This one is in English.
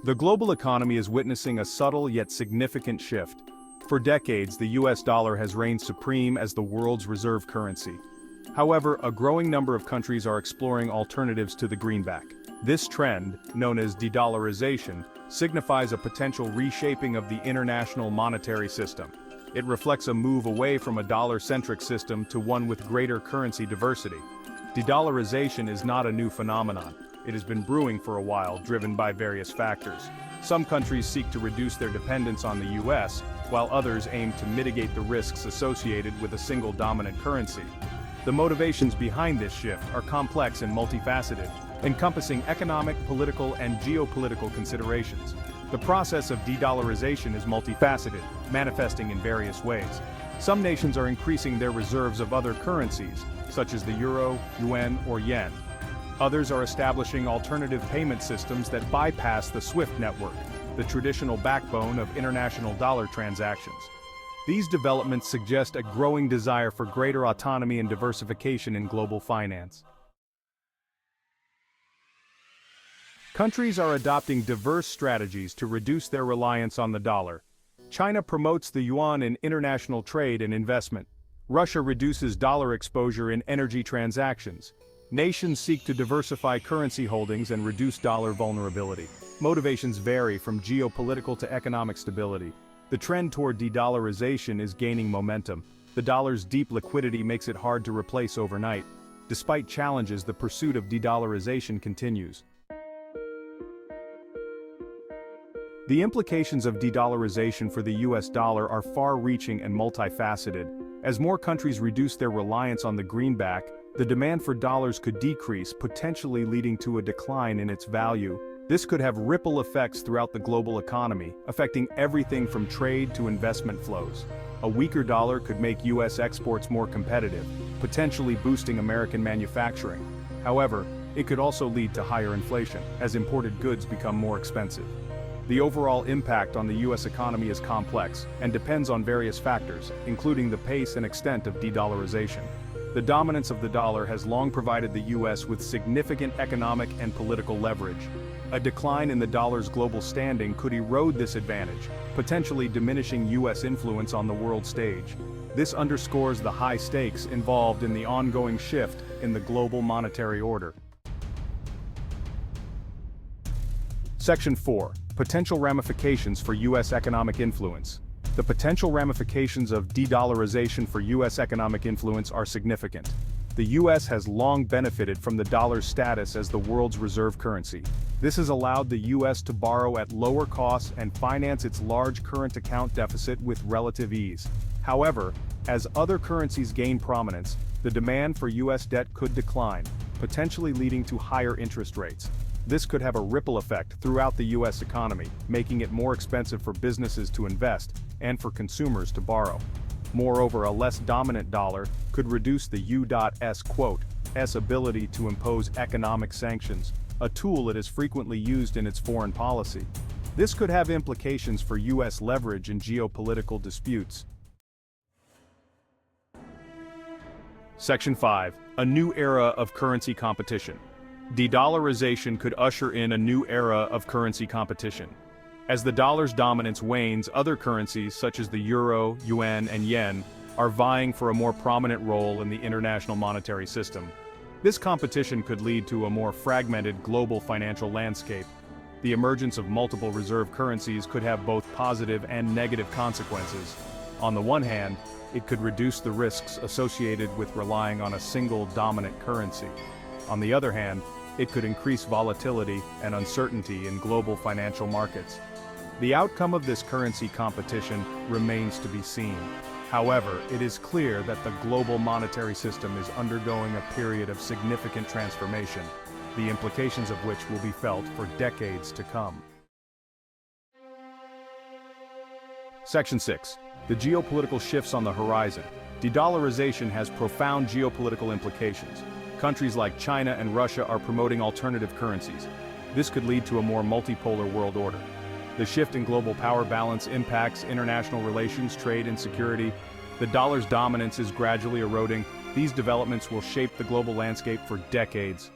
The global economy is witnessing a subtle yet significant shift. For decades, the US dollar has reigned supreme as the world's reserve currency. However, a growing number of countries are exploring alternatives to the greenback. This trend, known as de-dollarization, signifies a potential reshaping of the international monetary system. It reflects a move away from a dollar-centric system to one with greater currency diversity. De-dollarization is not a new phenomenon. It has been brewing for a while, driven by various factors. Some countries seek to reduce their dependence on the US, while others aim to mitigate the risks associated with a single dominant currency. The motivations behind this shift are complex and multifaceted, encompassing economic, political, and geopolitical considerations. The process of de-dollarization is multifaceted, manifesting in various ways. Some nations are increasing their reserves of other currencies, such as the euro, yuan, or yen. Others are establishing alternative payment systems that bypass the SWIFT network, the traditional backbone of international dollar transactions. These developments suggest a growing desire for greater autonomy and diversification in global finance. Countries are adopting diverse strategies to reduce their reliance on the dollar. China promotes the yuan in international trade and investment. Russia reduces dollar exposure in energy transactions. Nations seek to diversify currency holdings and reduce dollar vulnerability. Motivations vary from geopolitical to economic stability. The trend toward de-dollarization is gaining momentum. The dollar's deep liquidity makes it hard to replace overnight. Despite challenges, the pursuit of de-dollarization continues. The implications of de-dollarization for the US dollar are far-reaching and multifaceted. As more countries reduce their reliance on the greenback, the demand for dollars could decrease, potentially leading to a decline in its value. This could have ripple effects throughout the global economy, affecting everything from trade to investment flows. A weaker dollar could make US exports more competitive, potentially boosting American manufacturing. However, it could also lead to higher inflation, as imported goods become more expensive. The overall impact on the US economy is complex and depends on various factors, including the pace and extent of de-dollarization. The dominance of the dollar has long provided the US with significant economic and political leverage. A decline in the dollar's global standing could erode this advantage, potentially diminishing US influence on the world stage. This underscores the high stakes involved in the ongoing shift in the global monetary order. Section 4. Potential ramifications for US economic influence. The potential ramifications of de-dollarization for US economic influence are significant. The US has long benefited from the dollar's status as the world's reserve currency. This has allowed the US to borrow at lower costs and finance its large current account deficit with relative ease. However, as other currencies gain prominence, the demand for US debt could decline, potentially leading to higher interest rates. This could have a ripple effect throughout the US economy, making it more expensive for businesses to invest and for consumers to borrow. Moreover, a less dominant dollar could reduce the U.S. ability to impose economic sanctions, a tool it is frequently used in its foreign policy. This could have implications for US leverage in geopolitical disputes. Section 5. A new era of currency competition. De-dollarization could usher in a new era of currency competition. As the dollar's dominance wanes, other currencies such as the euro, yuan, and yen are vying for a more prominent role in the international monetary system. This competition could lead to a more fragmented global financial landscape. The emergence of multiple reserve currencies could have both positive and negative consequences. On the one hand, it could reduce the risks associated with relying on a single dominant currency. On the other hand, it could increase volatility and uncertainty in global financial markets. The outcome of this currency competition remains to be seen. However, it is clear that the global monetary system is undergoing a period of significant transformation, the implications of which will be felt for decades to come. Section 6. The geopolitical shifts on the horizon. De-dollarization has profound geopolitical implications. Countries like China and Russia are promoting alternative currencies. This could lead to a more multipolar world order. The shift in global power balance impacts international relations, trade, and security. The dollar's dominance is gradually eroding. These developments will shape the global landscape for decades.